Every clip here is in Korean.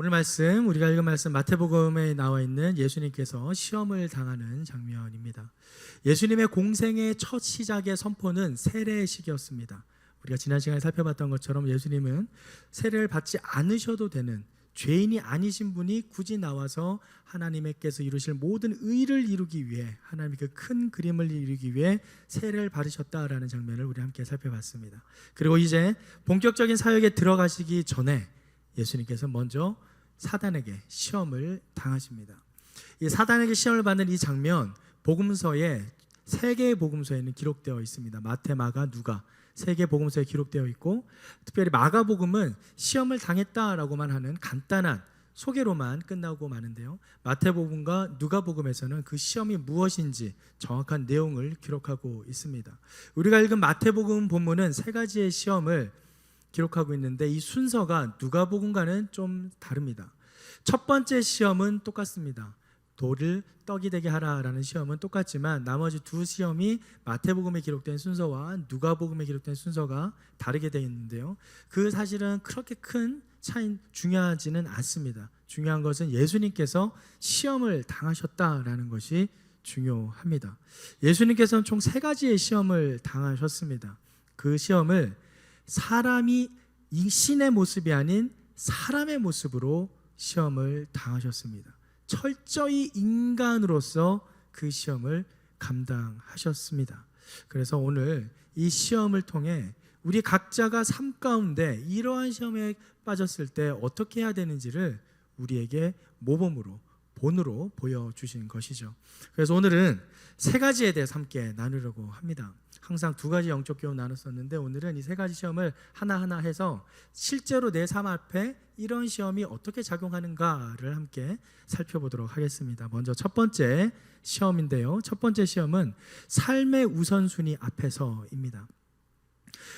오늘 말씀, 우리가 읽은 말씀 마태복음에 나와 있는 예수님께서 시험을 당하는 장면입니다. 예수님의 공생의 첫 시작의 선포는 세례식이었습니다. 우리가 지난 시간에 살펴봤던 것처럼 예수님은 세례를 받지 않으셔도 되는 죄인이 아니신 분이 굳이 나와서 하나님께서 이루실 모든 의를 이루기 위해, 하나님의 그 큰 그림을 이루기 위해 세례를 받으셨다라는 장면을 우리 함께 살펴봤습니다. 그리고 이제 본격적인 사역에 들어가시기 전에 예수님께서 먼저 사단에게 시험을 당하십니다. 이 사단에게 시험을 받는 이 장면, 복음서에 세 개의 복음서에는 기록되어 있습니다. 마태, 마가, 누가 세 개의 복음서에 기록되어 있고, 특별히 마가복음은 시험을 당했다라고만 하는 간단한 소개로만 끝나고 마는데요, 마태복음과 누가복음에서는 그 시험이 무엇인지 정확한 내용을 기록하고 있습니다. 우리가 읽은 마태복음 본문은 세 가지의 시험을 기록하고 있는데 이 순서가 누가복음과는 좀 다릅니다. 첫 번째 시험은 똑같습니다. 돌을 떡이 되게 하라라는 시험은 똑같지만 나머지 두 시험이 마태복음에 기록된 순서와 누가복음에 기록된 순서가 다르게 되어 있는데요, 그 사실은 그렇게 큰 차이 중요하지는 않습니다. 중요한 것은 예수님께서 시험을 당하셨다라는 것이 중요합니다. 예수님께서는 총 세 가지의 시험을 당하셨습니다. 그 시험을 사람이 신의 모습이 아닌 사람의 모습으로 시험을 당하셨습니다. 철저히 인간으로서 그 시험을 감당하셨습니다. 그래서 오늘 이 시험을 통해 우리 각자가 삶 가운데 이러한 시험에 빠졌을 때 어떻게 해야 되는지를 우리에게 모범으로, 본으로 보여주신 것이죠. 그래서 오늘은 세 가지에 대해서 함께 나누려고 합니다. 항상 두 가지 영적 교훈 나눴었는데 오늘은 이 세 가지 시험을 하나하나 해서 실제로 내 삶 앞에 이런 시험이 어떻게 작용하는가를 함께 살펴보도록 하겠습니다. 먼저 첫 번째 시험인데요, 첫 번째 시험은 삶의 우선순위 앞에서입니다.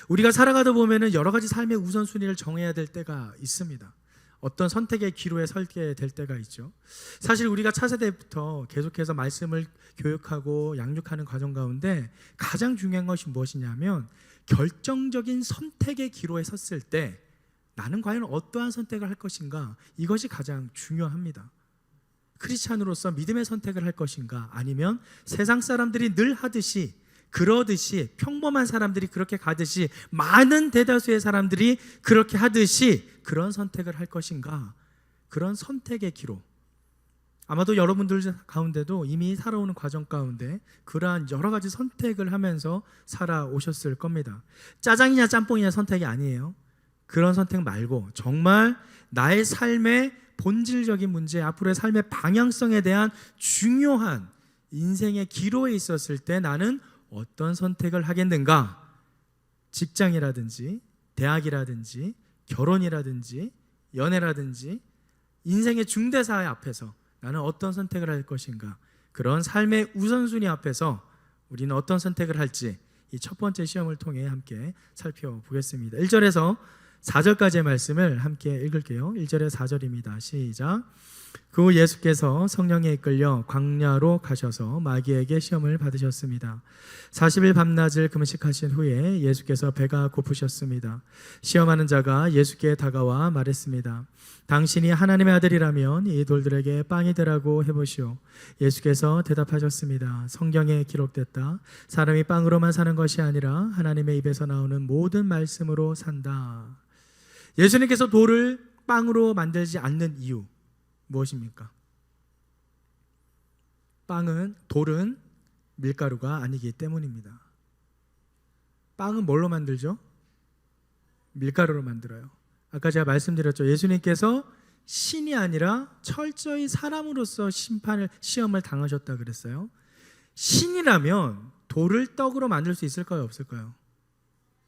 우리가 살아가다 보면은 여러 가지 삶의 우선순위를 정해야 될 때가 있습니다. 어떤 선택의 기로에 설게 될 때가 있죠. 사실 우리가 차세대부터 계속해서 말씀을 교육하고 양육하는 과정 가운데 가장 중요한 것이 무엇이냐면 결정적인 선택의 기로에 섰을 때 나는 과연 어떠한 선택을 할 것인가, 이것이 가장 중요합니다. 크리스찬으로서 믿음의 선택을 할 것인가, 아니면 세상 사람들이 늘 하듯이 그러듯이 평범한 사람들이 그렇게 가듯이 많은 대다수의 사람들이 그렇게 하듯이 그런 선택을 할 것인가, 그런 선택의 기로. 아마도 여러분들 가운데도 이미 살아오는 과정 가운데 그러한 여러 가지 선택을 하면서 살아오셨을 겁니다. 짜장이냐 짬뽕이냐 선택이 아니에요. 그런 선택 말고 정말 나의 삶의 본질적인 문제, 앞으로의 삶의 방향성에 대한 중요한 인생의 기로에 있었을 때 나는 어떤 선택을 하겠는가? 직장이라든지 대학이라든지 결혼이라든지 연애라든지 인생의 중대사회 앞에서 나는 어떤 선택을 할 것인가? 그런 삶의 우선순위 앞에서 우리는 어떤 선택을 할지 이 첫 번째 시험을 통해 함께 살펴보겠습니다. 1절에서 4절까지의 말씀을 함께 읽을게요. 1절에 4절입니다. 시작. 그 후 예수께서 성령에 이끌려 광야로 가셔서 마귀에게 시험을 받으셨습니다. 40일 밤낮을 금식하신 후에 예수께서 배가 고프셨습니다. 시험하는 자가 예수께 다가와 말했습니다. 당신이 하나님의 아들이라면 이 돌들에게 빵이 되라고 해보시오. 예수께서 대답하셨습니다. 성경에 기록됐다. 사람이 빵으로만 사는 것이 아니라 하나님의 입에서 나오는 모든 말씀으로 산다. 예수님께서 돌을 빵으로 만들지 않는 이유 무엇입니까? 돌은 밀가루가 아니기 때문입니다. 빵은 뭘로 만들죠? 밀가루로 만들어요. 아까 제가 말씀드렸죠. 예수님께서 신이 아니라 철저히 사람으로서 시험을 당하셨다 그랬어요. 신이라면 돌을 떡으로 만들 수 있을까요? 없을까요?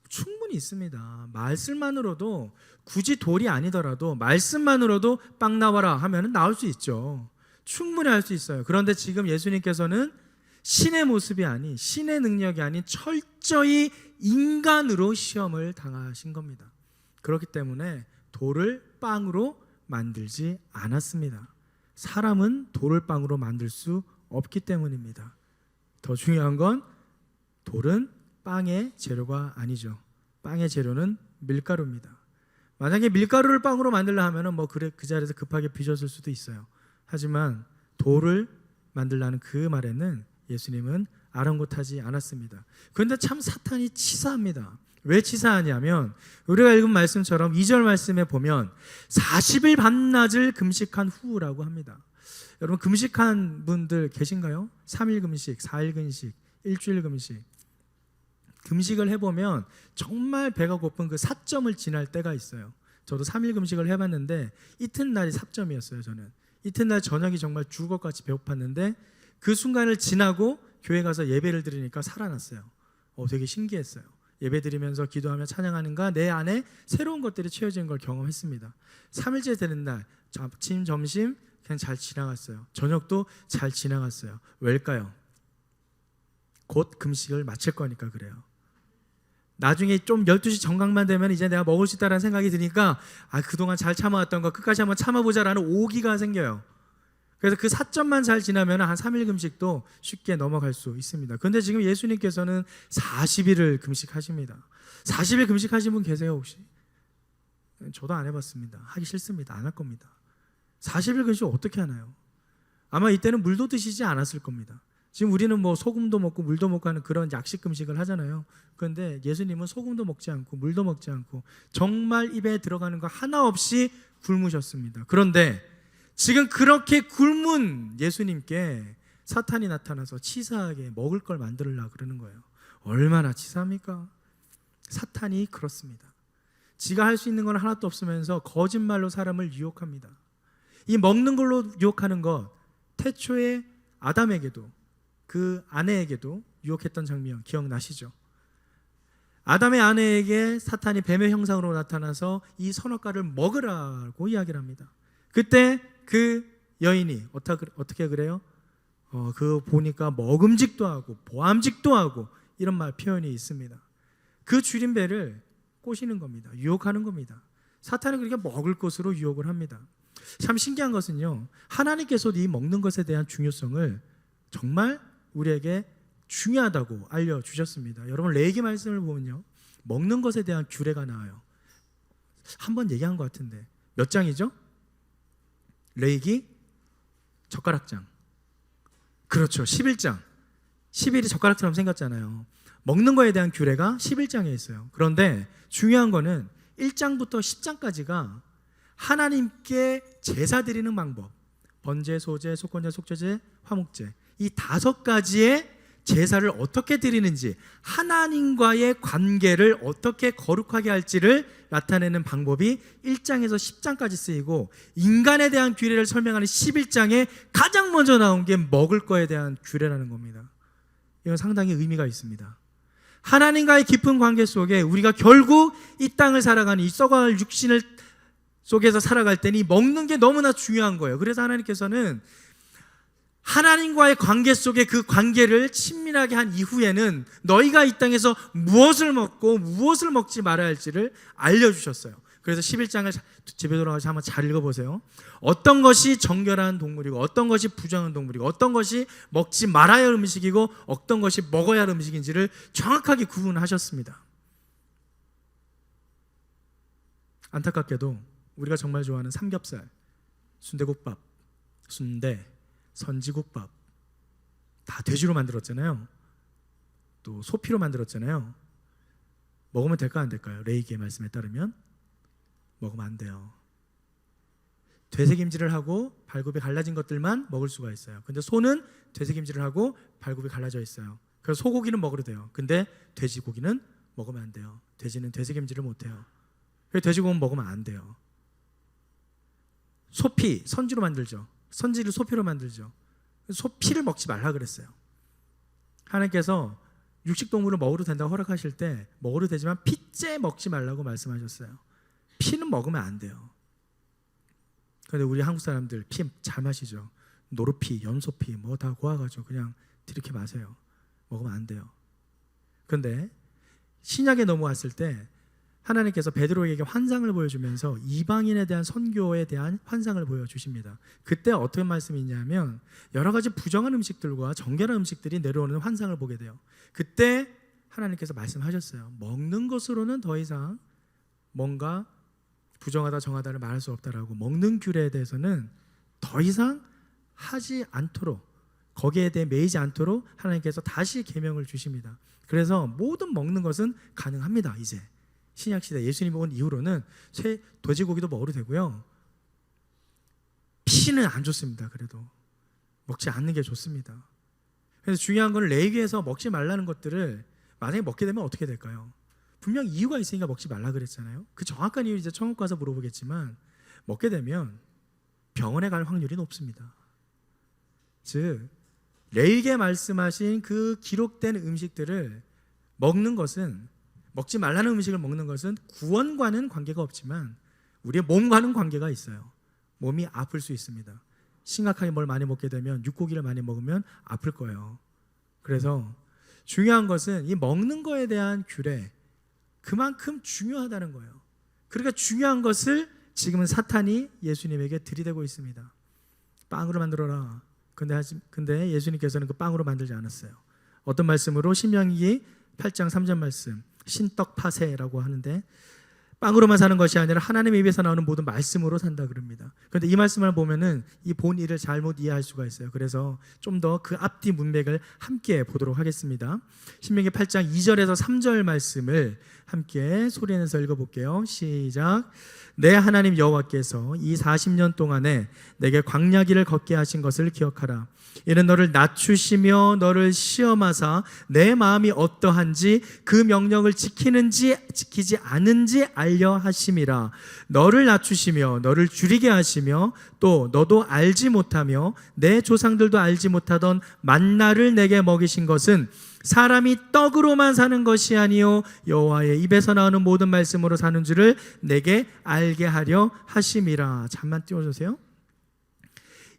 충분히 있습니다. 말씀만으로도, 굳이 돌이 아니더라도 말씀만으로도 빵 나와라 하면 나올 수 있죠. 충분히 할 수 있어요. 그런데 지금 예수님께서는 신의 모습이 아닌, 신의 능력이 아닌 철저히 인간으로 시험을 당하신 겁니다. 그렇기 때문에 돌을 빵으로 만들지 않았습니다. 사람은 돌을 빵으로 만들 수 없기 때문입니다. 더 중요한 건 돌은 빵의 재료가 아니죠. 빵의 재료는 밀가루입니다. 만약에 밀가루를 빵으로 만들려 하면은 뭐 그래 그 자리에서 급하게 빚었을 수도 있어요. 하지만 돌을 만들라는 그 말에는 예수님은 아랑곳하지 않았습니다. 그런데 참 사탄이 치사합니다. 왜 치사하냐면 우리가 읽은 말씀처럼 2절 말씀에 보면 40일 반낮을 금식한 후라고 합니다. 여러분 금식한 분들 계신가요? 3일 금식, 4일 금식, 일주일 금식. 금식을 해보면 정말 배가 고픈 그 사점을 지날 때가 있어요. 저도 3일 금식을 해봤는데 이튿날이 사점이었어요. 저는 이튿날 저녁이 정말 죽을 것 같이 배고팠는데 그 순간을 지나고 교회 가서 예배를 드리니까 살아났어요. 되게 신기했어요. 예배 드리면서 기도하며 찬양하는가 내 안에 새로운 것들이 채워지는 걸 경험했습니다. 3일째 되는 날 아침, 점심 그냥 잘 지나갔어요. 저녁도 잘 지나갔어요. 왜일까요? 곧 금식을 마칠 거니까 그래요. 나중에 좀 12시 정각만 되면 이제 내가 먹을 수 있다는 생각이 드니까 그동안 잘 참아왔던 거 끝까지 한번 참아보자라는 오기가 생겨요. 그래서 그 사점만 잘 지나면 한 3일 금식도 쉽게 넘어갈 수 있습니다. 그런데 지금 예수님께서는 40일을 금식하십니다. 40일 금식하신 분 계세요 혹시? 저도 안 해봤습니다. 하기 싫습니다. 안 할 겁니다. 40일 금식 어떻게 하나요? 아마 이때는 물도 드시지 않았을 겁니다. 지금 우리는 뭐 소금도 먹고 물도 먹고 하는 그런 약식 금식을 하잖아요. 그런데 예수님은 소금도 먹지 않고 물도 먹지 않고 정말 입에 들어가는 거 하나 없이 굶으셨습니다. 그런데 지금 그렇게 굶은 예수님께 사탄이 나타나서 치사하게 먹을 걸 만들려고 그러는 거예요. 얼마나 치사합니까? 사탄이 그렇습니다. 지가 할 수 있는 건 하나도 없으면서 거짓말로 사람을 유혹합니다. 이 먹는 걸로 유혹하는 것, 태초에 아담에게도 그 아내에게도 유혹했던 장면 기억나시죠? 아담의 아내에게 사탄이 뱀의 형상으로 나타나서 이 선악과를 먹으라고 이야기를 합니다. 그때 그 여인이 어떻게 그래요? 그 보니까 먹음직도 하고 보암직도 하고 이런 말 표현이 있습니다. 그 줄임배를 꼬시는 겁니다. 유혹하는 겁니다. 사탄은 그렇게 먹을 것으로 유혹을 합니다. 참 신기한 것은요, 하나님께서도 이 먹는 것에 대한 중요성을 정말 우리에게 중요하다고 알려주셨습니다. 여러분 레위기 말씀을 보면요, 먹는 것에 대한 규례가 나와요. 한번 얘기한 것 같은데 몇 장이죠? 레위기 젓가락장. 그렇죠, 11장. 11이 젓가락처럼 생겼잖아요. 먹는 거에 대한 규례가 11장에 있어요. 그런데 중요한 거는 1장부터 10장까지가 하나님께 제사 드리는 방법, 번제, 소제, 속건제, 속죄제, 화목제, 이 5가지의 제사를 어떻게 드리는지, 하나님과의 관계를 어떻게 거룩하게 할지를 나타내는 방법이 1장에서 10장까지 쓰이고, 인간에 대한 규례를 설명하는 11장에 가장 먼저 나온 게 먹을 거에 대한 규례라는 겁니다. 이건 상당히 의미가 있습니다. 하나님과의 깊은 관계 속에 우리가 결국 이 땅을 살아가는 이 썩어갈 육신을 속에서 살아갈 때니 먹는 게 너무나 중요한 거예요. 그래서 하나님께서는 하나님과의 관계 속에 그 관계를 친밀하게 한 이후에는 너희가 이 땅에서 무엇을 먹고 무엇을 먹지 말아야 할지를 알려주셨어요. 그래서 11장을 집에 돌아가서 한번 잘 읽어보세요. 어떤 것이 정결한 동물이고 어떤 것이 부정한 동물이고 어떤 것이 먹지 말아야 할 음식이고 어떤 것이 먹어야 할 음식인지를 정확하게 구분하셨습니다. 안타깝게도 우리가 정말 좋아하는 삼겹살, 순대국밥, 순대, 선지국밥 다 돼지로 만들었잖아요. 또 소피로 만들었잖아요. 먹으면 될까 안 될까요? 레위기의 말씀에 따르면 먹으면 안 돼요. 되새김질을 하고 발굽이 갈라진 것들만 먹을 수가 있어요. 근데 소는 되새김질을 하고 발굽이 갈라져 있어요. 그래서 소고기는 먹어도 돼요. 근데 돼지고기는 먹으면 안 돼요. 돼지는 되새김질을 못 해요. 그래서 돼지고기는 먹으면 안 돼요. 소피, 선지로 만들죠. 선지를 소피로 만들죠. 소피를 먹지 말라 그랬어요. 하나님께서 육식동물을 먹어도 된다고 허락하실 때 먹어도 되지만 피째 먹지 말라고 말씀하셨어요. 피는 먹으면 안 돼요. 그런데 우리 한국 사람들 피 잘 마시죠. 노루피, 염소피 뭐 다 고아가지고 그냥 이렇게 마세요. 먹으면 안 돼요. 그런데 신약에 넘어왔을 때 하나님께서 베드로에게 환상을 보여주면서 이방인에 대한 선교에 대한 환상을 보여주십니다. 그때 어떤 말씀이 있냐면 여러 가지 부정한 음식들과 정결한 음식들이 내려오는 환상을 보게 돼요. 그때 하나님께서 말씀하셨어요. 먹는 것으로는 더 이상 뭔가 부정하다 정하다를 말할 수 없다라고 먹는 규례에 대해서는 더 이상 하지 않도록, 거기에 대해 매이지 않도록 하나님께서 다시 계명을 주십니다. 그래서 모든 먹는 것은 가능합니다. 이제 신약시대 예수님이 온 이후로는 돼지고기도 먹어도 되고요, 피는 안 좋습니다. 그래도 먹지 않는 게 좋습니다. 그래서 중요한 건 레위기에서 먹지 말라는 것들을 만약에 먹게 되면 어떻게 될까요? 분명 이유가 있으니까 먹지 말라 그랬잖아요. 그 정확한 이유 이제 천국 가서 물어보겠지만, 먹게 되면 병원에 갈 확률이 높습니다. 즉 레위기에 말씀하신 그 기록된 음식들을 먹는 것은, 먹지 말라는 음식을 먹는 것은 구원과는 관계가 없지만 우리의 몸과는 관계가 있어요. 몸이 아플 수 있습니다. 심각하게 뭘 많이 먹게 되면, 육고기를 많이 먹으면 아플 거예요. 그래서 중요한 것은 이 먹는 거에 대한 규례, 그만큼 중요하다는 거예요. 그러니까 중요한 것을 지금은 사탄이 예수님에게 들이대고 있습니다. 빵으로 만들어라. 근데 예수님께서는 그 빵으로 만들지 않았어요. 어떤 말씀으로? 신명기 8장 3절 말씀, 신떡파세라고 하는데, 빵으로만 사는 것이 아니라 하나님의 입에서 나오는 모든 말씀으로 산다 그럽니다. 그런데 이 말씀을 보면은 이 본의를 잘못 이해할 수가 있어요. 그래서 좀 더 그 앞뒤 문맥을 함께 보도록 하겠습니다. 신명기 8장 2절에서 3절 말씀을 함께 소리내서 읽어볼게요. 시작. 내 하나님 여호와께서 이 40년 동안에 내게 광야길을 걷게 하신 것을 기억하라. 이는 너를 낮추시며 너를 시험하사 내 마음이 어떠한지 그 명령을 지키는지 지키지 않은지 알려 하심이라. 너를 낮추시며 너를 줄이게 하시며 또 너도 알지 못하며 내 조상들도 알지 못하던 만나를 내게 먹이신 것은 사람이 떡으로만 사는 것이 아니요 여호와의 입에서 나오는 모든 말씀으로 사는 줄을 내게 알게 하려 하심이라. 잠만 띄워주세요.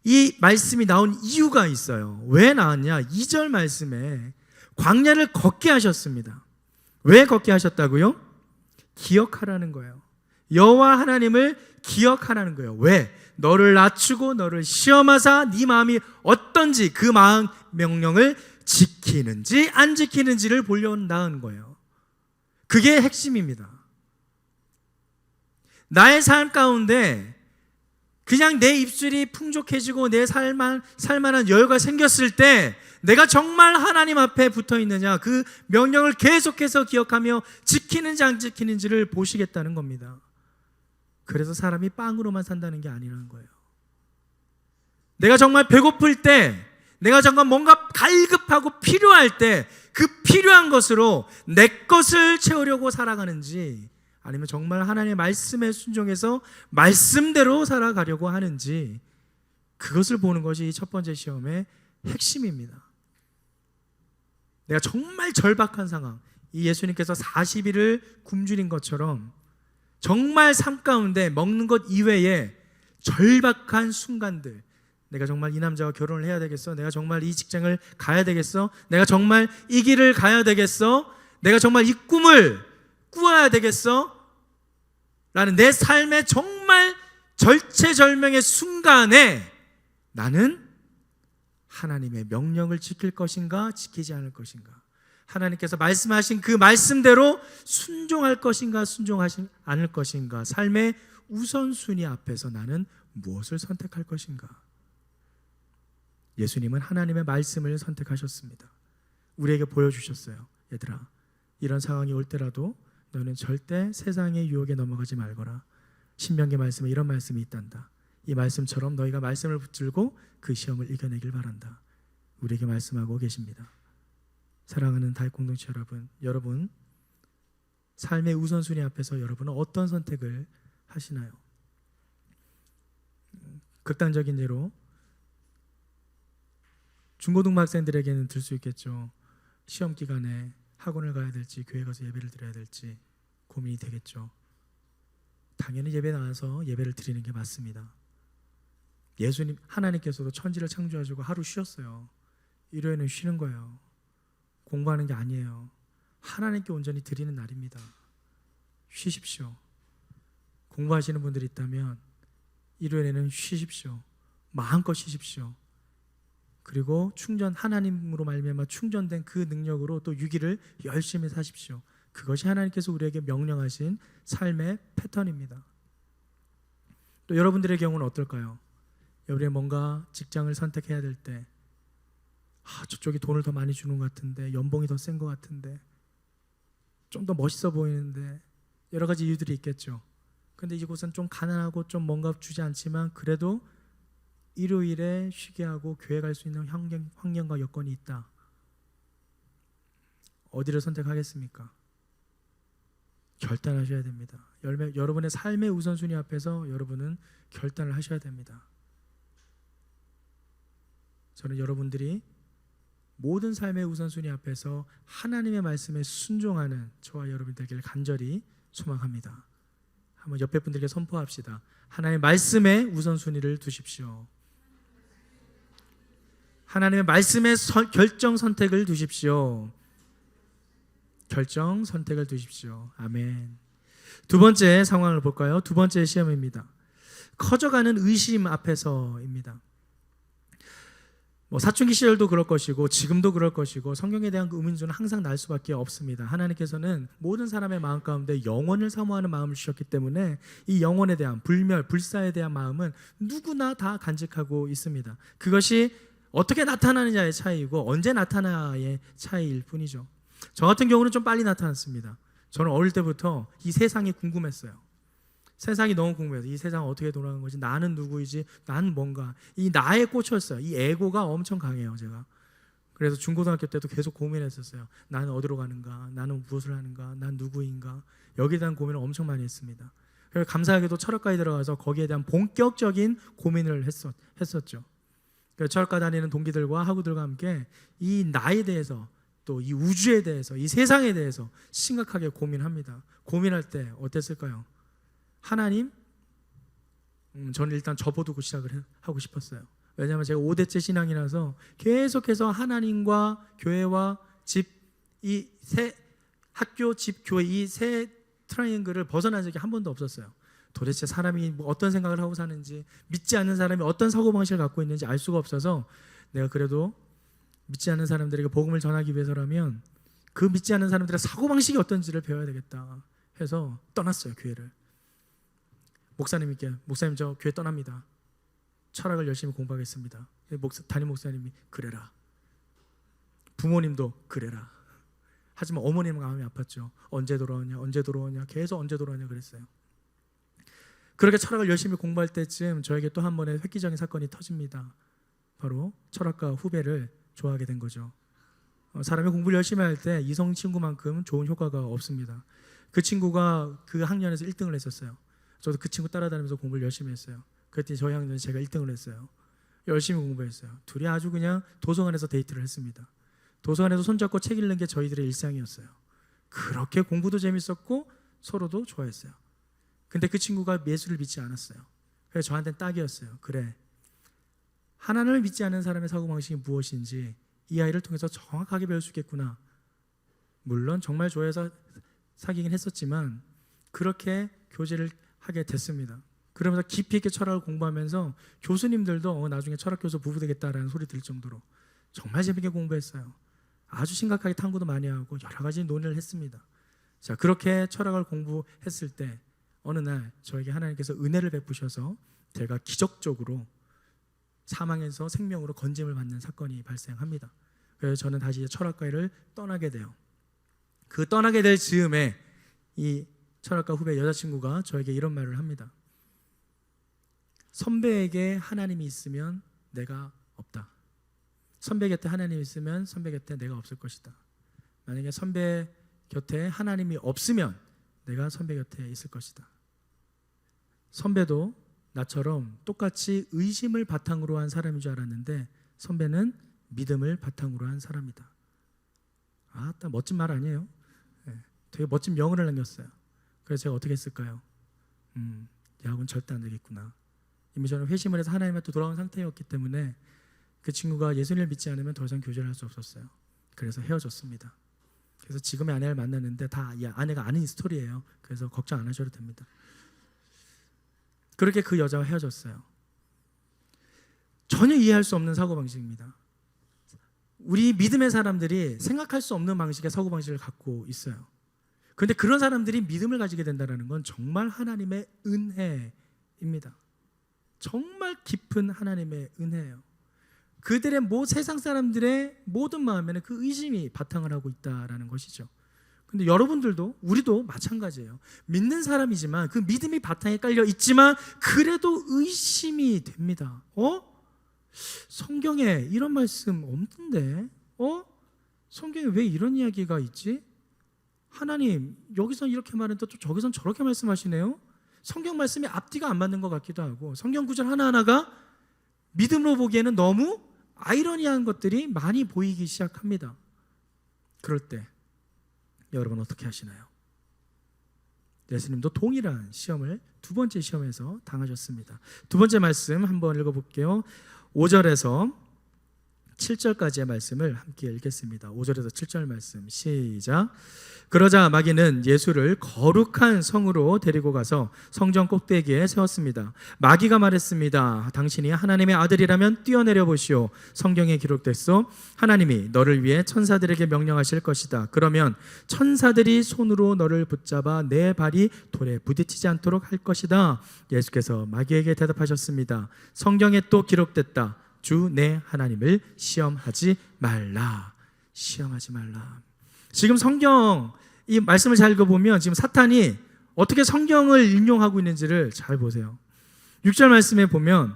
이 말씀이 나온 이유가 있어요. 왜 나왔냐? 2절 말씀에 광야를 걷게 하셨습니다. 왜 걷게 하셨다고요? 기억하라는 거예요. 여호와 하나님을 기억하라는 거예요. 왜? 너를 낮추고 너를 시험하사 네 마음이 어떤지 그 마음 명령을 지키는지 안 지키는지를 보려는 거예요. 그게 핵심입니다. 나의 삶 가운데 그냥 내 입술이 풍족해지고 내 살만한 여유가 생겼을 때 내가 정말 하나님 앞에 붙어 있느냐, 그 명령을 계속해서 기억하며 지키는지 안 지키는지를 보시겠다는 겁니다. 그래서 사람이 빵으로만 산다는 게 아니라는 거예요. 내가 정말 배고플 때, 내가 정말 뭔가 갈급하고 필요할 때 그 필요한 것으로 내 것을 채우려고 살아가는지, 아니면 정말 하나님의 말씀에 순종해서 말씀대로 살아가려고 하는지, 그것을 보는 것이 첫 번째 시험의 핵심입니다. 내가 정말 절박한 상황, 이 예수님께서 40일을 굶주린 것처럼 정말 삶 가운데 먹는 것 이외에 절박한 순간들, 내가 정말 이 남자와 결혼을 해야 되겠어? 내가 정말 이 직장을 가야 되겠어? 내가 정말 이 길을 가야 되겠어? 내가 정말 이 꿈을 꾸어야 되겠어? 라는 내 삶의 정말 절체절명의 순간에 나는 하나님의 명령을 지킬 것인가 지키지 않을 것인가, 하나님께서 말씀하신 그 말씀대로 순종할 것인가 순종하지 않을 것인가, 삶의 우선순위 앞에서 나는 무엇을 선택할 것인가. 예수님은 하나님의 말씀을 선택하셨습니다. 우리에게 보여주셨어요. 얘들아, 이런 상황이 올 때라도 너는 절대 세상의 유혹에 넘어가지 말거라. 신명기 말씀에 이런 말씀이 있단다. 이 말씀처럼 너희가 말씀을 붙들고 그 시험을 이겨내길 바란다. 우리에게 말씀하고 계십니다. 사랑하는 다윗 공동체 여러분 삶의 우선순위 앞에서 여러분은 어떤 선택을 하시나요? 극단적인 예로 중고등부 학생들에게는 들 수 있겠죠. 시험 기간에 학원을 가야 될지 교회 가서 예배를 드려야 될지 고민이 되겠죠. 당연히 예배 나와서 예배를 드리는 게 맞습니다. 예수님, 하나님께서도 천지를 창조하시고 하루 쉬었어요. 일요일은 쉬는 거예요. 공부하는 게 아니에요. 하나님께 온전히 드리는 날입니다. 쉬십시오. 공부하시는 분들이 있다면 일요일에는 쉬십시오. 마음껏 쉬십시오. 그리고 하나님으로 말미암아 충전된 그 능력으로 또 6일을 열심히 사십시오. 그것이 하나님께서 우리에게 명령하신 삶의 패턴입니다. 또 여러분들의 경우는 어떨까요? 여러분이 뭔가 직장을 선택해야 될 때 저쪽이 돈을 더 많이 주는 것 같은데, 연봉이 더 센 것 같은데, 좀 더 멋있어 보이는데, 여러 가지 이유들이 있겠죠. 근데 이곳은 좀 가난하고 좀 뭔가 주지 않지만 그래도 일요일에 쉬게 하고 교회 갈 수 있는 환경과 여건이 있다. 어디를 선택하겠습니까? 결단하셔야 됩니다. 여러분의 삶의 우선순위 앞에서 여러분은 결단을 하셔야 됩니다. 저는 여러분들이 모든 삶의 우선순위 앞에서 하나님의 말씀에 순종하는 저와 여러분이 되기를 간절히 소망합니다. 한번 옆에 분들께 선포합시다. 하나님의 말씀에 우선순위를 두십시오. 하나님의 말씀에 결정 선택을 두십시오. 결정 선택을 두십시오. 아멘. 두 번째 상황을 볼까요? 두 번째 시험입니다. 커져가는 의심 앞에서입니다. 사춘기 시절도 그럴 것이고 지금도 그럴 것이고 성경에 대한 그 의문점은 항상 날 수밖에 없습니다. 하나님께서는 모든 사람의 마음 가운데 영원을 사모하는 마음을 주셨기 때문에 이 영원에 대한 불사에 대한 마음은 누구나 다 간직하고 있습니다. 그것이 어떻게 나타나느냐의 차이이고 언제 나타나의 차이일 뿐이죠. 저 같은 경우는 좀 빨리 나타났습니다. 저는 어릴 때부터 이 세상이 궁금했어요. 세상이 너무 궁금해서 이 세상은 어떻게 돌아가는 거지? 나는 누구이지? 나는 뭔가? 이 나에 꽂혔어요. 이 에고가 엄청 강해요, 제가. 그래서 중고등학교 때도 계속 고민했었어요. 나는 어디로 가는가? 나는 무엇을 하는가? 난 누구인가? 여기에 대한 고민을 엄청 많이 했습니다. 그래서 감사하게도 철학과에 들어가서 거기에 대한 본격적인 고민을 했었죠. 그래서 철학과 다니는 동기들과 학우들과 함께 이 나에 대해서 또 이 우주에 대해서 이 세상에 대해서 심각하게 고민합니다. 고민할 때 어땠을까요? 하나님? 저는 일단 접어두고 시작을 하고 싶었어요. 왜냐하면 제가 5대째 신앙이라서 계속해서 하나님과 교회와 집, 이 세 학교, 집, 교회 이 세 트라이앵글을 벗어난 적이 한 번도 없었어요. 도대체 사람이 어떤 생각을 하고 사는지, 믿지 않는 사람이 어떤 사고방식을 갖고 있는지 알 수가 없어서 내가 그래도 믿지 않는 사람들에게 복음을 전하기 위해서라면 그 믿지 않는 사람들의 사고방식이 어떤지를 배워야 되겠다 해서 떠났어요, 교회를. 목사님 저 교회 떠납니다. 철학을 열심히 공부하겠습니다. 담임 목사님이 그래라. 부모님도 그래라. 하지만 어머님은 마음이 아팠죠. 언제 돌아오냐 계속 언제 돌아오냐 그랬어요. 그렇게 철학을 열심히 공부할 때쯤 저에게 또 한 번의 획기적인 사건이 터집니다. 바로 철학과 후배를 좋아하게 된 거죠. 사람이 공부를 열심히 할 때 이성 친구만큼 좋은 효과가 없습니다. 그 친구가 그 학년에서 1등을 했었어요. 저도 그 친구 따라다니면서 공부를 열심히 했어요. 그랬더니 저희 학년에 제가 1등을 했어요. 열심히 공부했어요. 둘이 아주 그냥 도서관에서 데이트를 했습니다. 도서관에서 손잡고 책 읽는 게 저희들의 일상이었어요. 그렇게 공부도 재밌었고 서로도 좋아했어요. 근데 그 친구가 예수를 믿지 않았어요. 그래서 저한테는 딱이었어요. 그래, 하나님을 믿지 않는 사람의 사고방식이 무엇인지 이 아이를 통해서 정확하게 배울 수 있겠구나. 물론 정말 좋아해서 사귀긴 했었지만 그렇게 교제를 하게 됐습니다. 그러면서 깊이 있게 철학을 공부하면서 교수님들도 나중에 철학교수 부부 되겠다라는 소리 들을 정도로 정말 재밌게 공부했어요. 아주 심각하게 탐구도 많이 하고 여러 가지 논의를 했습니다. 자, 그렇게 철학을 공부했을 때 어느 날 저에게 하나님께서 은혜를 베푸셔서 제가 기적적으로 사망에서 생명으로 건짐을 받는 사건이 발생합니다. 그래서 저는 다시 철학과를 떠나게 돼요. 그 떠나게 될 즈음에 이 철학과 후배 여자친구가 저에게 이런 말을 합니다. 선배에게 하나님이 있으면 내가 없다. 선배 곁에 하나님이 있으면 선배 곁에 내가 없을 것이다. 만약에 선배 곁에 하나님이 없으면 내가 선배 곁에 있을 것이다. 선배도 나처럼 똑같이 의심을 바탕으로 한 사람인 줄 알았는데 선배는 믿음을 바탕으로 한 사람이다. 딱 멋진 말 아니에요? 네, 되게 멋진 명언을 남겼어요. 그래서 제가 어떻게 했을까요? 야구는 절대 안 되겠구나. 이미 저는 회심을 해서 하나님한테 돌아온 상태였기 때문에 그 친구가 예수님을 믿지 않으면 더 이상 교제를 할 수 없었어요. 그래서 헤어졌습니다. 그래서 지금의 아내를 만났는데 다 이 아내가 아는 스토리예요. 그래서 걱정 안 하셔도 됩니다. 그렇게 그 여자와 헤어졌어요. 전혀 이해할 수 없는 사고방식입니다. 우리 믿음의 사람들이 생각할 수 없는 방식의 사고방식을 갖고 있어요. 그런데 그런 사람들이 믿음을 가지게 된다는 건 정말 하나님의 은혜입니다. 정말 깊은 하나님의 은혜예요. 그들의 세상 사람들의 모든 마음에는 그 의심이 바탕을 하고 있다라는 것이죠. 근데 여러분들도 우리도 마찬가지예요. 믿는 사람이지만 그 믿음이 바탕에 깔려 있지만 그래도 의심이 됩니다. 성경에 이런 말씀 없는데? 성경에 왜 이런 이야기가 있지? 하나님 여기서 이렇게 말했는데 또 저기선 저렇게 말씀하시네요. 성경 말씀이 앞뒤가 안 맞는 것 같기도 하고 성경 구절 하나하나가 믿음으로 보기에는 너무 아이러니한 것들이 많이 보이기 시작합니다. 그럴 때 여러분 어떻게 하시나요? 예수님도 동일한 시험을 두 번째 시험에서 당하셨습니다. 두 번째 말씀 한번 읽어볼게요. 5절에서 7절까지의 말씀을 함께 읽겠습니다. 5절에서 7절 말씀 시작. 그러자 마귀는 예수를 거룩한 성으로 데리고 가서 성전 꼭대기에 세웠습니다. 마귀가 말했습니다. 당신이 하나님의 아들이라면 뛰어내려 보시오. 성경에 기록됐소. 하나님이 너를 위해 천사들에게 명령하실 것이다. 그러면 천사들이 손으로 너를 붙잡아 내 발이 돌에 부딪히지 않도록 할 것이다. 예수께서 마귀에게 대답하셨습니다. 성경에 또 기록됐다. 주 내 하나님을 시험하지 말라. 시험하지 말라. 지금 성경 이 말씀을 잘 읽어보면 지금 사탄이 어떻게 성경을 인용하고 있는지를 잘 보세요. 6절 말씀에 보면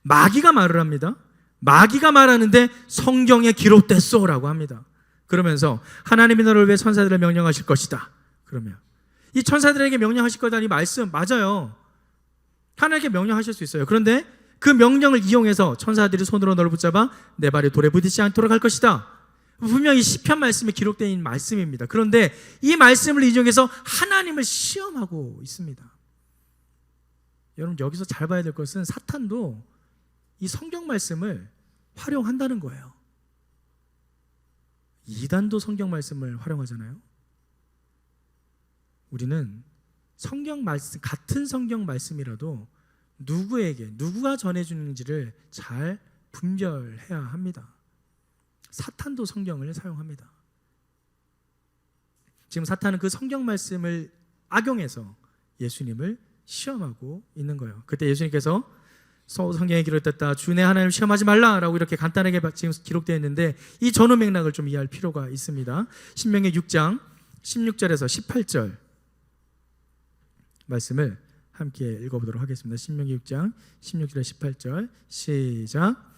마귀가 말을 합니다. 마귀가 말하는데 성경에 기록됐소라고 합니다. 그러면서 하나님이 너를 위해 천사들을 명령하실 것이다. 그러면 이 천사들에게 명령하실 거다니 말씀 맞아요. 하나님께 명령하실 수 있어요. 그런데 그 명령을 이용해서 천사들이 손으로 너를 붙잡아 내 발이 돌에 부딪히지 않도록 할 것이다. 분명히 시편 말씀에 기록되어 있는 말씀입니다. 그런데 이 말씀을 인용해서 하나님을 시험하고 있습니다. 여러분 여기서 잘 봐야 될 것은 사탄도 이 성경 말씀을 활용한다는 거예요. 이단도 성경 말씀을 활용하잖아요. 우리는 성경 말씀, 같은 성경 말씀이라도 누구에게 누가 전해주는지를 잘 분별해야 합니다. 사탄도 성경을 사용합니다. 지금 사탄은 그 성경 말씀을 악용해서 예수님을 시험하고 있는 거예요. 그때 예수님께서 성경에 기록됐다. 주 내 하나님을 시험하지 말라라고 이렇게 간단하게 지금 기록되어 있는데 이 전후 맥락을 좀 이해할 필요가 있습니다. 신명기 6장 16절에서 18절 말씀을 함께 읽어보도록 하겠습니다. 신명기 6장 16절에서 18절 시작.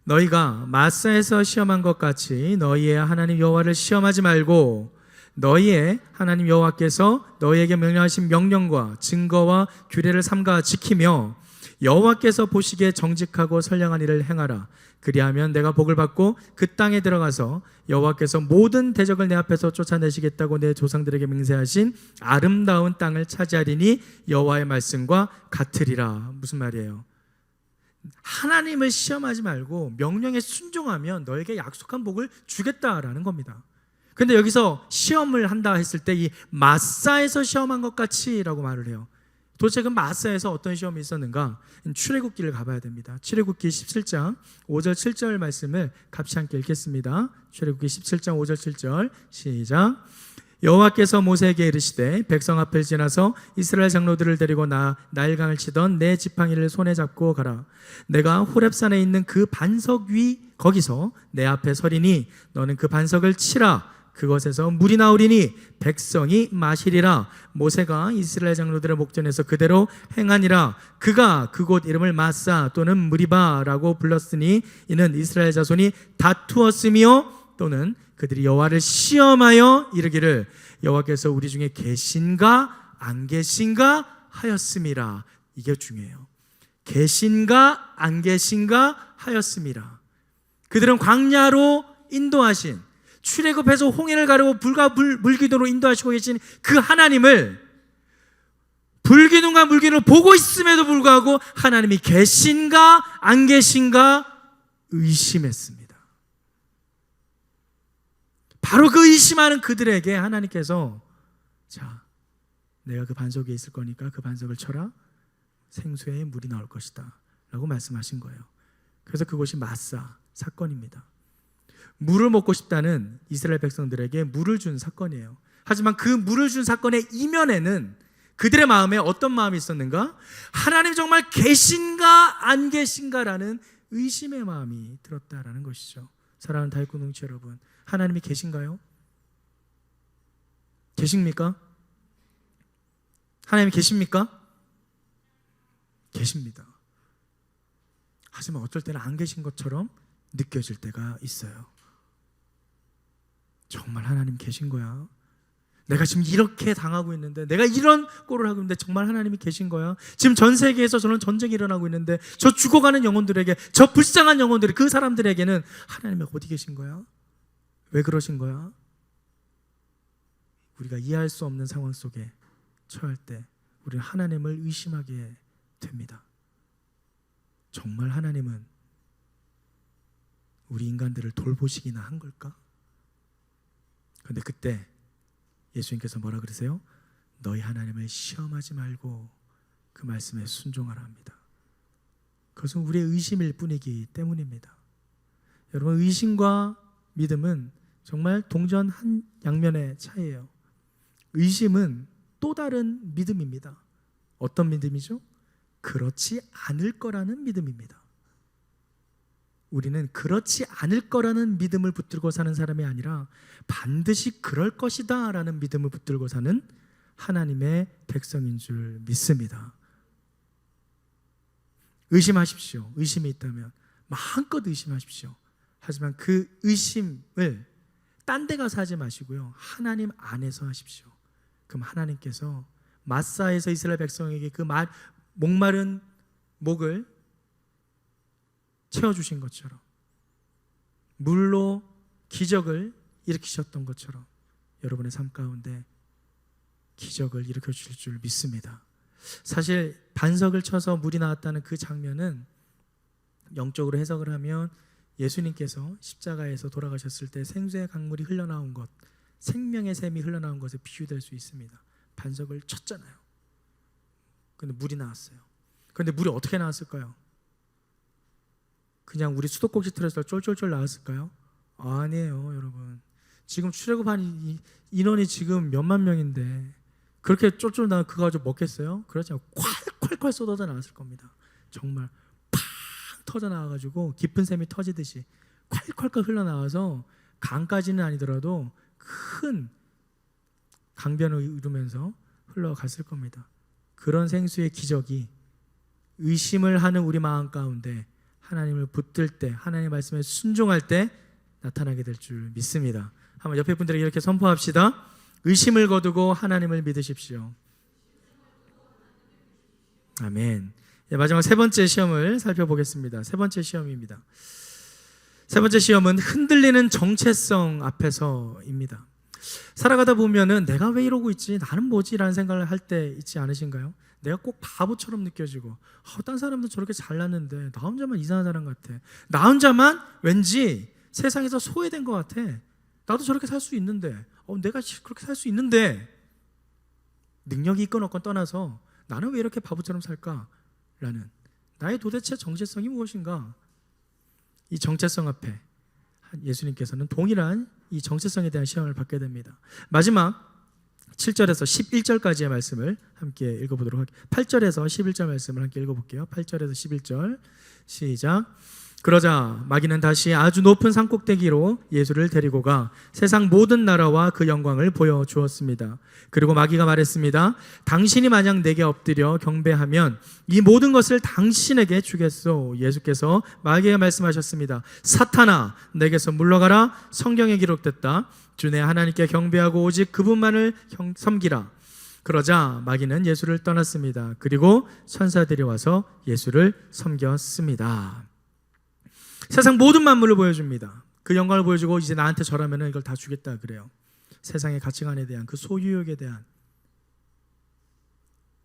너희가 마사에서 시험한 것 같이 너희의 하나님 여호와를 시험하지 말고 너희의 하나님 여호와께서 너희에게 명령하신 명령과 증거와 규례를 삼가 지키며 여호와께서 보시기에 정직하고 선량한 일을 행하라. 그리하면 내가 복을 받고 그 땅에 들어가서 여호와께서 모든 대적을 내 앞에서 쫓아내시겠다고 내 조상들에게 맹세하신 아름다운 땅을 차지하리니 여호와의 말씀과 같으리라. 무슨 말이에요? 하나님을 시험하지 말고 명령에 순종하면 너에게 약속한 복을 주겠다라는 겁니다. 근데 여기서 시험을 한다 했을 때 이 마사에서 시험한 것 같이 라고 말을 해요. 도대체 그 마사에서 어떤 시험이 있었는가? 출애굽기를 가봐야 됩니다. 출애굽기 17장 5절 7절 말씀을 같이 함께 읽겠습니다. 출애굽기 17장 5절 7절 시작. 여호와께서 모세에게 이르시되 백성 앞을 지나서 이스라엘 장로들을 데리고 나일강을 치던 내 지팡이를 손에 잡고 가라. 내가 호렙산에 있는 그 반석 위 거기서 내 앞에 서리니 너는 그 반석을 치라. 그것에서 물이 나오리니 백성이 마시리라. 모세가 이스라엘 장로들의 목전에서 그대로 행하니라. 그가 그곳 이름을 마사 또는 무리바라고 불렀으니 이는 이스라엘 자손이 다투었으며 또는 그들이 여호와를 시험하여 이르기를 여호와께서 우리 중에 계신가 안 계신가 하였음이라. 이게 중요해요. 계신가 안 계신가 하였음이라. 그들은 광야로 인도하신 출애굽해서 홍해를 가르고 불과 물기둥으로 인도하시고 계신 그 하나님을 불기둥과 물기둥을 보고 있음에도 불구하고 하나님이 계신가 안 계신가 의심했습니다. 바로 그 의심하는 그들에게 하나님께서 자, 내가 그 반석에 있을 거니까 그 반석을 쳐라. 생수에 물이 나올 것이다 라고 말씀하신 거예요. 그래서 그것이 마사 사건입니다. 물을 먹고 싶다는 이스라엘 백성들에게 물을 준 사건이에요. 하지만 그 물을 준 사건의 이면에는 그들의 마음에 어떤 마음이 있었는가? 하나님 정말 계신가 안 계신가라는 의심의 마음이 들었다라는 것이죠. 사랑하는 다윗 공동체 여러분, 하나님이 계신가요? 계십니까? 하나님이 계십니까? 계십니다. 하지만 어쩔 때는 안 계신 것처럼 느껴질 때가 있어요. 정말 하나님 계신 거야? 내가 지금 이렇게 당하고 있는데, 내가 이런 꼴을 하고 있는데 정말 하나님이 계신 거야? 지금 전 세계에서 저런 전쟁이 일어나고 있는데 저 죽어가는 영혼들에게, 저 불쌍한 영혼들이, 그 사람들에게는 하나님이 어디 계신 거야? 왜 그러신 거야? 우리가 이해할 수 없는 상황 속에 처할 때 우리는 하나님을 의심하게 됩니다. 정말 하나님은 우리 인간들을 돌보시기나 한 걸까? 그런데 그때 예수님께서 뭐라 그러세요? 너희 하나님을 시험하지 말고 그 말씀에 순종하라 합니다. 그것은 우리의 의심일 뿐이기 때문입니다. 여러분, 의심과 믿음은 정말 동전 한 양면의 차이예요. 의심은 또 다른 믿음입니다. 어떤 믿음이죠? 그렇지 않을 거라는 믿음입니다. 우리는 그렇지 않을 거라는 믿음을 붙들고 사는 사람이 아니라 반드시 그럴 것이다 라는 믿음을 붙들고 사는 하나님의 백성인 줄 믿습니다. 의심하십시오. 의심이 있다면 마음껏 의심하십시오. 하지만 그 의심을 딴 데 가서 하지 마시고요, 하나님 안에서 하십시오. 그럼 하나님께서 마사에서 이스라엘 백성에게 그 목마른 목을 채워주신 것처럼, 물로 기적을 일으키셨던 것처럼 여러분의 삶 가운데 기적을 일으켜 주실 줄 믿습니다. 사실 반석을 쳐서 물이 나왔다는 그 장면은 영적으로 해석을 하면 예수님께서 십자가에서 돌아가셨을 때 생수의 강물이 흘러나온 것, 생명의 샘이 흘러나온 것에 비유될 수 있습니다. 반석을 쳤잖아요. 그런데 물이 나왔어요. 그런데 물이 어떻게 나왔을까요? 그냥 우리 수도꼭지 틀어서 쫄쫄쫄 나왔을까요? 아니에요, 여러분. 지금 출애굽한 인원이 지금 몇만 명인데 그렇게 쫄쫄 나와 그거 가지고 먹겠어요? 그렇지 않고 콸콸콸 쏟아져 나왔을 겁니다. 정말 팍 터져 나와가지고 깊은 샘이 터지듯이 콸콸콸 흘러나와서 강까지는 아니더라도 큰 강변을 이루면서 흘러갔을 겁니다. 그런 생수의 기적이 의심을 하는 우리 마음 가운데 하나님을 붙들 때, 하나님의 말씀에 순종할 때 나타나게 될 줄 믿습니다. 한번 옆에 분들에게 이렇게 선포합시다. 의심을 거두고 하나님을 믿으십시오. 아멘. 마지막 세 번째 시험을 살펴보겠습니다. 세 번째 시험입니다. 세 번째 시험은 흔들리는 정체성 앞에서입니다. 살아가다 보면은 내가 왜 이러고 있지? 나는 뭐지? 라는 생각을 할 때 있지 않으신가요? 내가 꼭 바보처럼 느껴지고, 딴 사람도 저렇게 잘났는데 나 혼자만 이상한 사람 같아. 나 혼자만 왠지 세상에서 소외된 것 같아. 나도 저렇게 살 수 있는데, 내가 그렇게 살 수 있는데, 능력이 있건 없건 떠나서 나는 왜 이렇게 바보처럼 살까? 라는 나의 도대체 정체성이 무엇인가? 이 정체성 앞에 예수님께서는 동일한 이 정체성에 대한 시험을 받게 됩니다. 마지막 7절에서 11절까지의 말씀을 함께 읽어보도록 할게요. 8절에서 11절 말씀을 함께 읽어볼게요. 8절에서 11절 시작. 그러자 마귀는 다시 아주 높은 산꼭대기로 예수를 데리고 가 세상 모든 나라와 그 영광을 보여주었습니다. 그리고 마귀가 말했습니다. 당신이 만약 내게 엎드려 경배하면 이 모든 것을 당신에게 주겠소. 예수께서 마귀에게 말씀하셨습니다. 사탄아, 내게서 물러가라. 성경에 기록됐다. 주 내 하나님께 경배하고 오직 그분만을 섬기라. 그러자 마귀는 예수를 떠났습니다. 그리고 천사들이 와서 예수를 섬겼습니다. 세상 모든 만물을 보여줍니다. 그 영광을 보여주고 이제 나한테 절하면 이걸 다 주겠다 그래요. 세상의 가치관에 대한 그 소유욕에 대한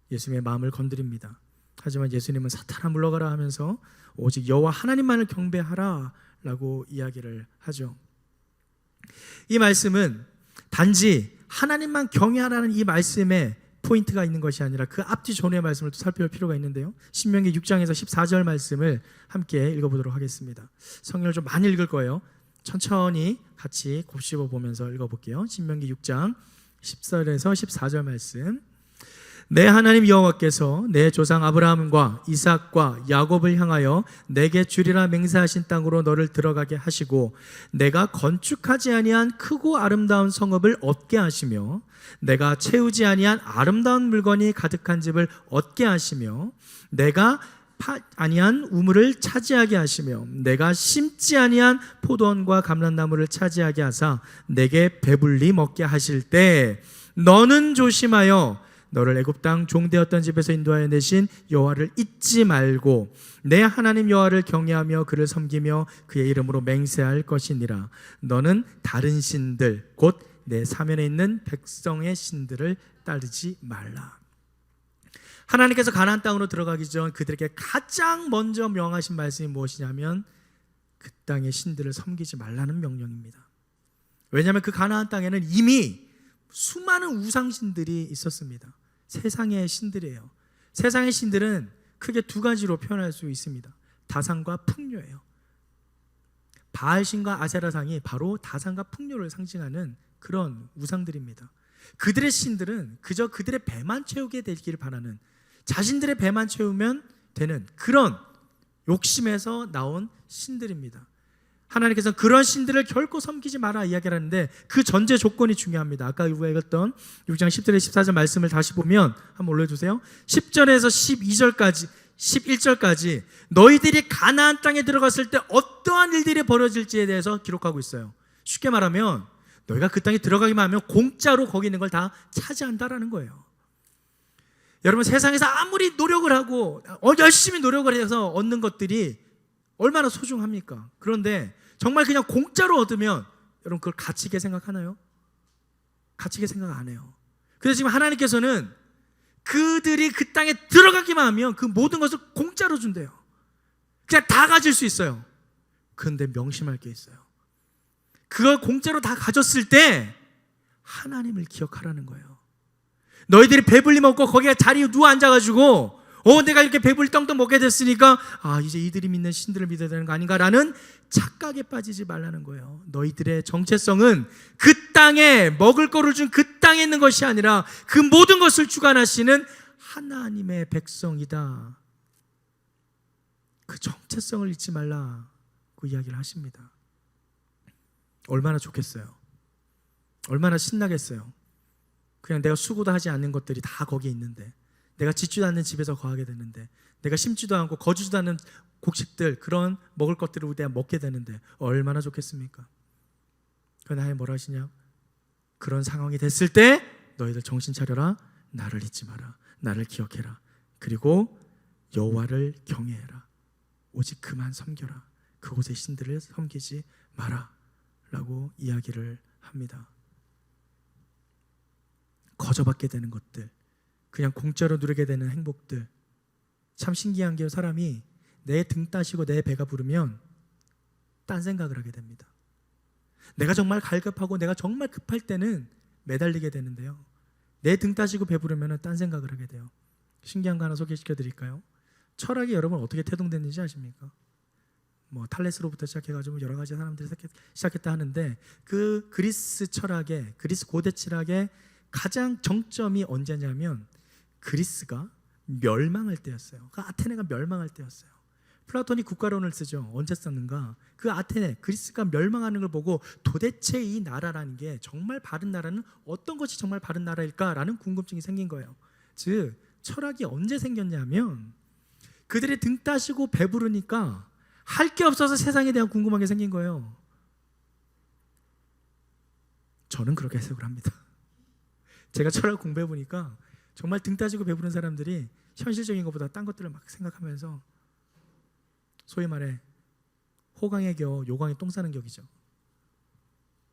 예수님의 마음을 건드립니다. 하지만 예수님은 사탄아 물러가라 하면서 오직 여호와 하나님만을 경배하라 라고 이야기를 하죠. 이 말씀은 단지 하나님만 경외하라는 이 말씀에 포인트가 있는 것이 아니라 그 앞뒤 전후의 말씀을 또 살펴볼 필요가 있는데요. 신명기 6장에서 14절 말씀을 함께 읽어보도록 하겠습니다. 성경을 좀 많이 읽을 거예요. 천천히 같이 곱씹어 보면서 읽어볼게요. 신명기 6장 10절에서 14절 말씀. 내 하나님 여호와께서 내 조상 아브라함과 이삭과 야곱을 향하여 내게 주리라 맹세하신 땅으로 너를 들어가게 하시고 내가 건축하지 아니한 크고 아름다운 성읍을 얻게 하시며 내가 채우지 아니한 아름다운 물건이 가득한 집을 얻게 하시며 내가 아니한 우물을 차지하게 하시며 내가 심지 아니한 포도원과 감람나무를 차지하게 하사 내게 배불리 먹게 하실 때 너는 조심하여 너를 애굽 땅 종되었던 집에서 인도하여 내신 여호와를 잊지 말고 내 하나님 여호와를 경외하며 그를 섬기며 그의 이름으로 맹세할 것이니라. 너는 다른 신들 곧 내 사면에 있는 백성의 신들을 따르지 말라. 하나님께서 가나안 땅으로 들어가기 전 그들에게 가장 먼저 명하신 말씀이 무엇이냐면 그 땅의 신들을 섬기지 말라는 명령입니다. 왜냐하면 그 가나안 땅에는 이미 수많은 우상신들이 있었습니다. 세상의 신들이에요. 세상의 신들은 크게 두 가지로 표현할 수 있습니다. 다산과 풍요예요. 바알신과 아세라상이 바로 다산과 풍요를 상징하는 그런 우상들입니다. 그들의 신들은 그저 그들의 배만 채우게 되기를 바라는, 자신들의 배만 채우면 되는 그런 욕심에서 나온 신들입니다. 하나님께서는 그런 신들을 결코 섬기지 마라 이야기를 하는데 그 전제 조건이 중요합니다. 아까 우리가 읽었던 6장 10절에 14절 말씀을 다시 보면 한번 올려주세요. 10절에서 12절까지 11절까지 너희들이 가나안 땅에 들어갔을 때 어떠한 일들이 벌어질지에 대해서 기록하고 있어요. 쉽게 말하면 너희가 그 땅에 들어가기만 하면 공짜로 거기 있는 걸 다 차지한다라는 거예요. 여러분, 세상에서 아무리 노력을 하고 열심히 노력을 해서 얻는 것들이 얼마나 소중합니까? 그런데 정말 그냥 공짜로 얻으면 여러분 그걸 가치 있게 생각하나요? 가치 있게 생각 안 해요. 그래서 지금 하나님께서는 그들이 그 땅에 들어가기만 하면 그 모든 것을 공짜로 준대요. 그냥 다 가질 수 있어요. 그런데 명심할 게 있어요. 그걸 공짜로 다 가졌을 때 하나님을 기억하라는 거예요. 너희들이 배불리 먹고 거기에 자리에 누워 앉아가지고 내가 이렇게 배불리 떵떵 먹게 됐으니까 이제 이들이 믿는 신들을 믿어야 되는 거 아닌가라는 착각에 빠지지 말라는 거예요. 너희들의 정체성은 그 땅에 먹을 거를 준 그 땅에 있는 것이 아니라 그 모든 것을 주관하시는 하나님의 백성이다. 그 정체성을 잊지 말라고 이야기를 하십니다. 얼마나 좋겠어요. 얼마나 신나겠어요. 그냥 내가 수고도 하지 않는 것들이 다 거기에 있는데, 내가 짓지도 않는 집에서 거하게 되는데, 내가 심지도 않고 거주지도 않는 곡식들, 그런 먹을 것들을 내가 먹게 되는데 얼마나 좋겠습니까? 그러나 하나님 뭐라 하시냐? 그런 상황이 됐을 때 너희들 정신 차려라. 나를 잊지 마라. 나를 기억해라. 그리고 여호와를 경외해라. 오직 그만 섬겨라. 그곳의 신들을 섬기지 마라 라고 이야기를 합니다. 거저받게 되는 것들, 그냥 공짜로 누리게 되는 행복들, 참 신기한 게 사람이 내 등 따시고 내 배가 부르면 딴 생각을 하게 됩니다. 내가 정말 갈급하고 내가 정말 급할 때는 매달리게 되는데요, 내 등 따시고 배 부르면 딴 생각을 하게 돼요. 신기한 거 하나 소개시켜 드릴까요? 철학이 여러분 어떻게 태동됐는지 아십니까? 탈레스로부터 시작해가지고 여러 가지 사람들이 시작했다 하는데, 그 그리스 철학의, 그리스 고대 철학의 가장 정점이 언제냐면 그리스가 멸망할 때였어요. 그 아테네가 멸망할 때였어요. 플라톤이 국가론을 쓰죠. 언제 썼는가? 그 아테네, 그리스가 멸망하는 걸 보고 도대체 이 나라라는 게 정말 바른 나라는 어떤 것이 정말 바른 나라일까라는 궁금증이 생긴 거예요. 즉 철학이 언제 생겼냐면 그들이 등 따시고 배부르니까 할 게 없어서 세상에 대한 궁금한 게 생긴 거예요. 저는 그렇게 해석을 합니다. 제가 철학 공부해 보니까 정말 등 따지고 배부른 사람들이 현실적인 것보다 딴 것들을 막 생각하면서 소위 말해 호강의 겨 요강의 똥 싸는 격이죠.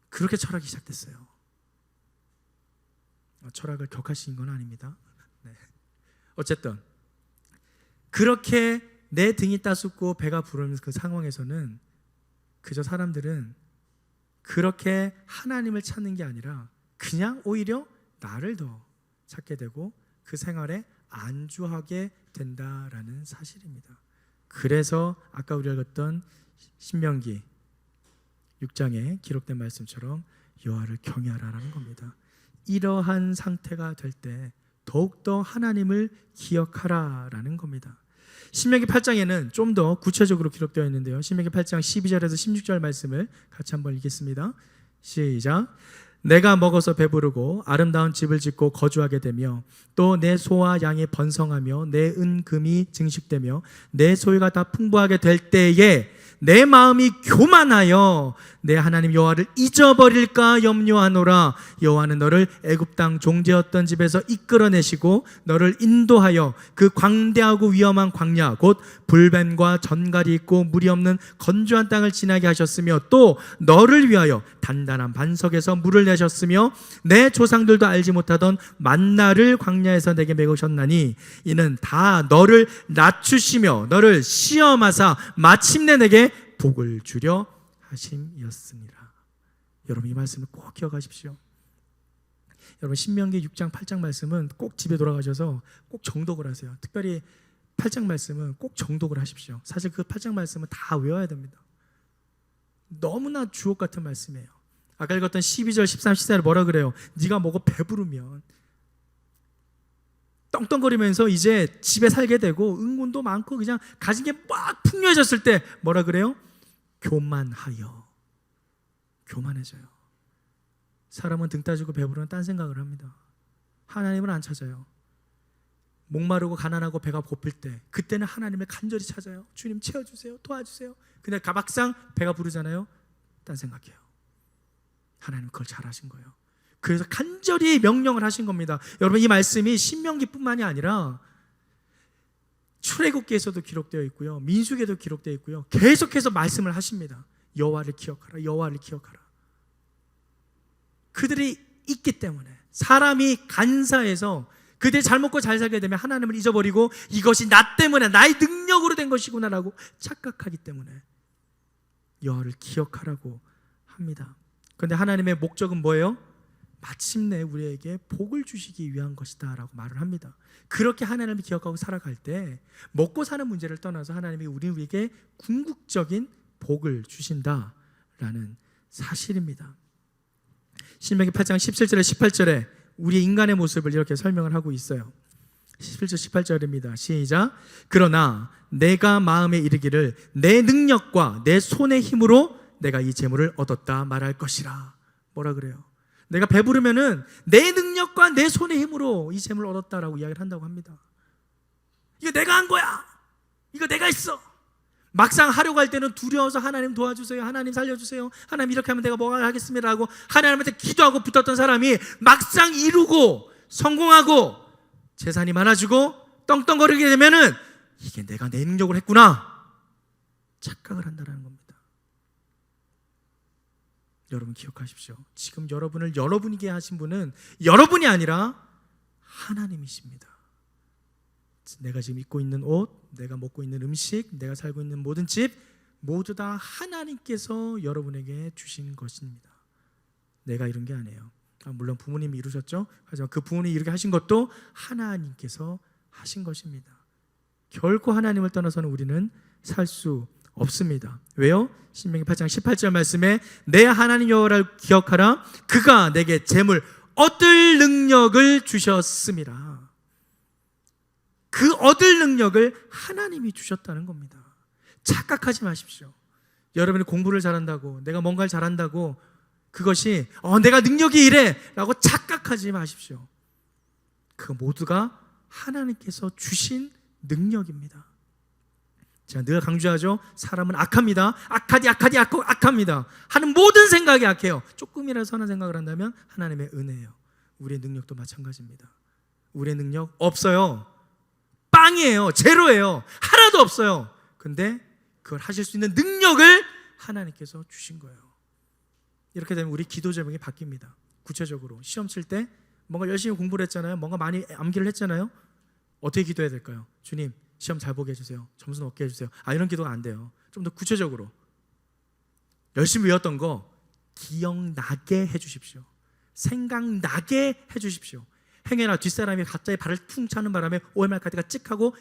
그렇게 철학이 시작됐어요. 철학을 격하신 건 아닙니다. 네. 어쨌든 그렇게 내 등이 따숩고 배가 부르는 그 상황에서는 그저 사람들은 그렇게 하나님을 찾는 게 아니라 그냥 오히려 나를 더 찾게 되고 그 생활에 안주하게 된다라는 사실입니다. 그래서 아까 우리가 읽었던 신명기 6장에 기록된 말씀처럼 여호와를 경외하라라는 겁니다. 이러한 상태가 될 때 더욱더 하나님을 기억하라라는 겁니다. 신명기 8장에는 좀 더 구체적으로 기록되어 있는데요. 신명기 8장 12절에서 16절 말씀을 같이 한번 읽겠습니다. 시작. 내가 먹어서 배부르고 아름다운 집을 짓고 거주하게 되며 또 내 소와 양이 번성하며 내 은금이 증식되며 내 소유가 다 풍부하게 될 때에 내 마음이 교만하여 내 하나님 여호와를 잊어버릴까 염려하노라. 여호와는 너를 애굽 땅 종되었던 집에서 이끌어내시고 너를 인도하여 그 광대하고 위험한 광야 곧 불뱀과 전갈이 있고 물이 없는 건조한 땅을 지나게 하셨으며 또 너를 위하여 단단한 반석에서 물을 내셨으며 내 조상들도 알지 못하던 만나를 광야에서 내게 먹으셨나니 이는 다 너를 낮추시며 너를 시험하사 마침내 내게 복을 주려 하심이었습니다. 여러분 이 말씀을 꼭 기억하십시오. 여러분 신명기 6장 8장 말씀은 꼭 집에 돌아가셔서 꼭 정독을 하세요. 특별히 8장 말씀은 꼭 정독을 하십시오. 사실 그 8장 말씀은 다 외워야 됩니다. 너무나 주옥 같은 말씀이에요. 아까 읽었던 12절 13, 14절 뭐라 그래요? 네가 먹어 배부르면 떵떵거리면서 이제 집에 살게 되고 은곤도 많고 그냥 가진 게 막 풍요해졌을 때 뭐라 그래요? 교만해져요. 사람은 등 따지고 배부르면 딴 생각을 합니다. 하나님을 안 찾아요. 목마르고 가난하고 배가 고플 때 그때는 하나님을 간절히 찾아요. 주님 채워주세요, 도와주세요. 근데 막상 배가 부르잖아요. 딴 생각해요. 하나님 그걸 잘하신 거예요. 그래서 간절히 명령을 하신 겁니다. 여러분 이 말씀이 신명기뿐만이 아니라 출애굽기에서도 기록되어 있고요, 민수기에도 기록되어 있고요. 계속해서 말씀을 하십니다. 여호와를 기억하라, 여호와를 기억하라. 그들이 있기 때문에 사람이 간사해서 그들이 잘 먹고 잘 살게 되면 하나님을 잊어버리고 이것이 나 때문에 나의 능력으로 된 것이구나라고 착각하기 때문에 여호와를 기억하라고 합니다. 그런데 하나님의 목적은 뭐예요? 마침내 우리에게 복을 주시기 위한 것이다 라고 말을 합니다. 그렇게 하나님을 기억하고 살아갈 때 먹고 사는 문제를 떠나서 하나님이 우리에게 궁극적인 복을 주신다라는 사실입니다. 신명기 8장 17절에 18절에 우리 인간의 모습을 이렇게 설명을 하고 있어요. 17절 18절입니다. 시작. 그러나 내가 마음에 이르기를 내 능력과 내 손의 힘으로 내가 이 재물을 얻었다 말할 것이라. 뭐라 그래요? 내가 배부르면은 내 능력과 내 손의 힘으로 이 재물을 얻었다라고 이야기를 한다고 합니다. 이거 내가 한 거야. 이거 내가 했어. 막상 하려고 할 때는 두려워서 하나님 도와주세요, 하나님 살려주세요, 하나님 이렇게 하면 내가 뭐가 하겠습니다 하고 하나님한테 기도하고 붙었던 사람이 막상 이루고 성공하고 재산이 많아지고 떵떵거리게 되면은 이게 내가 내 능력으로 했구나 착각을 한다는 겁니다. 여러분 기억하십시오. 지금 여러분을 여러분이게 하신 분은 여러분이 아니라 하나님이십니다. 내가 지금 입고 있는 옷, 내가 먹고 있는 음식, 내가 살고 있는 모든 집 모두 다 하나님께서 여러분에게 주신 것입니다. 내가 이룬 게 아니에요. 물론 부모님이 이루셨죠. 하지만 그 부모님이 이렇게 하신 것도 하나님께서 하신 것입니다. 결코 하나님을 떠나서는 우리는 살 수 없습니다. 왜요? 신명기 8장 18절 말씀에 내 하나님 여호와를 기억하라. 그가 내게 재물 얻을 능력을 주셨습니다. 그 얻을 능력을 하나님이 주셨다는 겁니다. 착각하지 마십시오. 여러분이 공부를 잘한다고, 내가 뭔가를 잘한다고 그것이 내가 능력이 이래 라고 착각하지 마십시오. 그 모두가 하나님께서 주신 능력입니다. 제가 늘 강조하죠. 사람은 악합니다. 악합니다. 하는 모든 생각이 악해요. 조금이라도 선한 생각을 한다면 하나님의 은혜예요. 우리의 능력도 마찬가지입니다. 우리의 능력 없어요. 빵이에요. 제로예요. 하나도 없어요. 근데 그걸 하실 수 있는 능력을 하나님께서 주신 거예요. 이렇게 되면 우리 기도 제목이 바뀝니다. 구체적으로 시험 칠 때 뭔가 열심히 공부를 했잖아요. 뭔가 많이 암기를 했잖아요. 어떻게 기도해야 될까요? 주님 시험 잘 보게 해주세요. 점수 높게 해주세요. 이런 기도가 안 돼요. 좀 더 구체적으로 열심히 외웠던 거 기억나게 해주십시오. 생각나게 해주십시오. 행여나 뒷사람이 갑자기 발을 퉁 차는 바람에 OMR 카드가 찍 하고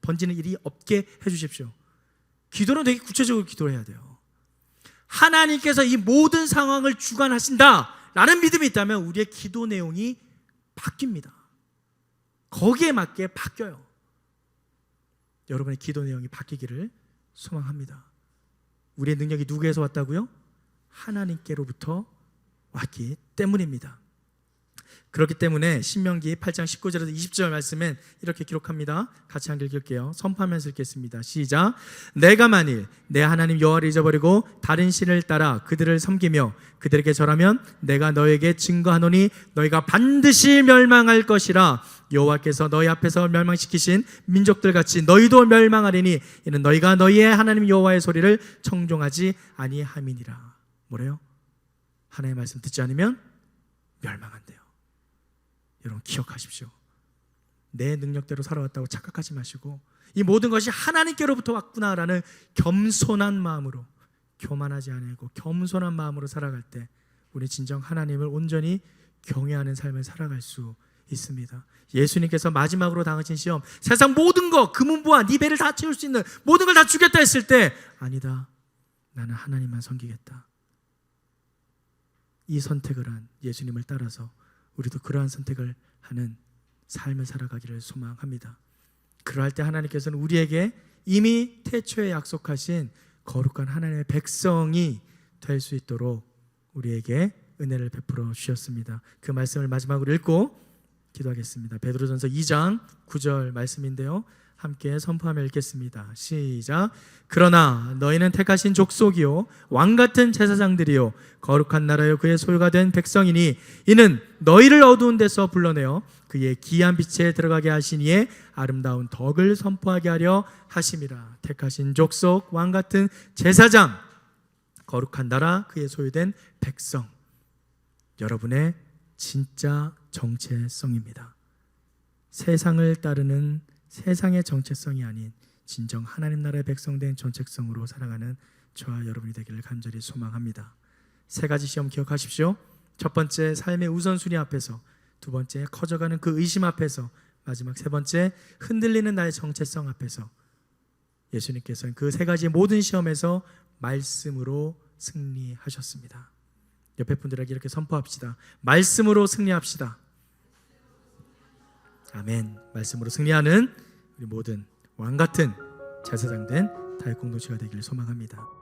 번지는 일이 없게 해주십시오. 기도는 되게 구체적으로 기도해야 돼요. 하나님께서 이 모든 상황을 주관하신다라는 믿음이 있다면 우리의 기도 내용이 바뀝니다. 거기에 맞게 바뀌어요. 여러분의 기도 내용이 바뀌기를 소망합니다. 우리의 능력이 누구에서 왔다고요? 하나님께로부터 왔기 때문입니다. 그렇기 때문에 신명기 8장 19절에서 20절 말씀엔 이렇게 기록합니다. 같이 한번 읽을게요. 선포하면서 읽겠습니다. 시작. 내가 만일 내 하나님 여호와를 잊어버리고 다른 신을 따라 그들을 섬기며 그들에게 절하면 내가 너에게 증거하노니 너희가 반드시 멸망할 것이라. 여호와께서 너희 앞에서 멸망시키신 민족들 같이 너희도 멸망하리니 이는 너희가 너희의 하나님 여호와의 소리를 청종하지 아니함이니라. 뭐래요? 하나님의 말씀 듣지 않으면 멸망한대요. 여러분 기억하십시오. 내 능력대로 살아왔다고 착각하지 마시고 이 모든 것이 하나님께로부터 왔구나라는 겸손한 마음으로, 교만하지 않고 겸손한 마음으로 살아갈 때 우리 진정 하나님을 온전히 경외하는 삶을 살아갈 수 있습니다. 예수님께서 마지막으로 당하신 시험, 세상 모든 거, 금은보화, 네 배를 다 채울 수 있는 모든 걸 다 주겠다 했을 때 아니다, 나는 하나님만 섬기겠다. 이 선택을 한 예수님을 따라서 우리도 그러한 선택을 하는 삶을 살아가기를 소망합니다. 그러할 때 하나님께서는 우리에게 이미 태초에 약속하신 거룩한 하나님의 백성이 될 수 있도록 우리에게 은혜를 베풀어 주셨습니다. 그 말씀을 마지막으로 읽고 기도하겠습니다. 베드로전서 2장 9절 말씀인데요, 함께 선포하며 읽겠습니다. 시작. 그러나 너희는 택하신 족속이요 왕같은 제사장들이요 거룩한 나라요 그의 소유가 된 백성이니 이는 너희를 어두운 데서 불러내어 그의 귀한 빛에 들어가게 하신 이의 아름다운 덕을 선포하게 하려 하심이라. 택하신 족속, 왕같은 제사장, 거룩한 나라, 그의 소유된 백성, 여러분의 진짜 정체성입니다. 세상을 따르는 세상의 정체성이 아닌 진정 하나님 나라의 백성된 정체성으로 살아가는 저와 여러분이 되기를 간절히 소망합니다. 세 가지 시험 기억하십시오. 첫 번째, 삶의 우선순위 앞에서. 두 번째, 커져가는 그 의심 앞에서. 마지막 세 번째, 흔들리는 나의 정체성 앞에서. 예수님께서는 그 세 가지 모든 시험에서 말씀으로 승리하셨습니다. 옆에 분들에게 이렇게 선포합시다. 말씀으로 승리합시다. 아멘. 말씀으로 승리하는 우리 모든 왕같은 제사장 된 다윗 공동체가 되기를 소망합니다.